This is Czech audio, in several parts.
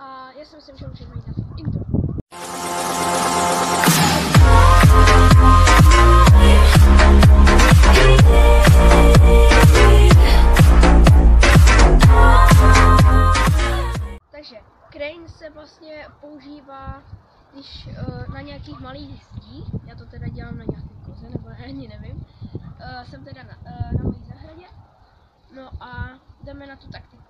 A já si myslím, že můžeme jít na to intro. Takže crane se vlastně používá, když na nějakých malých zdích, já to teda dělám na nějaké koze, nebo ani nevím, jsem teda na mojí zahradě, no a jdeme na tu taktiku.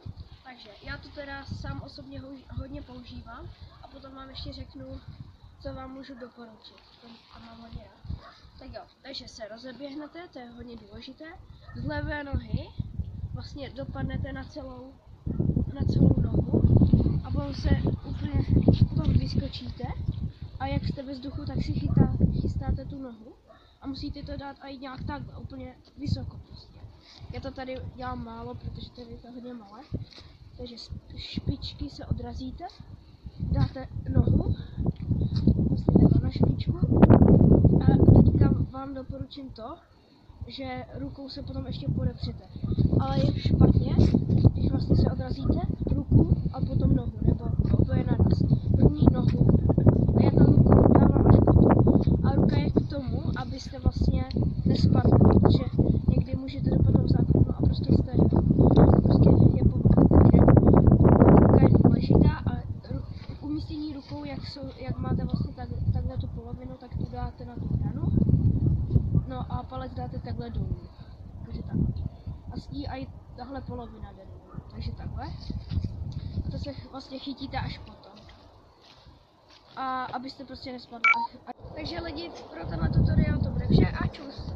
Takže já to teda sám osobně hodně používám a potom vám ještě řeknu, co vám můžu doporučit, to mám hodně rád. Tak jo, takže se rozeběhnete, to je hodně důležité, z levé nohy vlastně dopadnete na celou nohu a potom se úplně potom vyskočíte a jak jste ve vzduchu, tak si chystáte tu nohu a musíte to dát i nějak takhle, úplně vysoko prostě. Já to tady dělám málo, protože tady je to hodně malé. Takže špičky se odrazíte, dáte nohu, vlastně takhle na špičku a teďka vám doporučím to, že rukou se potom ještě podepřete. Ale je špatně, když vlastně se odrazíte ruku a potom nohu, nebo oboje naraz. První nohu a já tam ruku dávám až potom. A ruka je k tomu, abyste vlastně nespadli, protože někdy můžete dopadnout za okno a prostě jste je ruka je důležitá a umístění rukou, jak máte vlastně takhle tu polovinu, tak tu dáte na tu hranu. No a palec dáte takhle dolů, takže takhle. A s ní i tahle polovina jde dolů, takže takhle. A to se vlastně chytíte až potom. A abyste prostě nespadli. Takže lidi, pro tenhle tutoriál to bude vše a čus.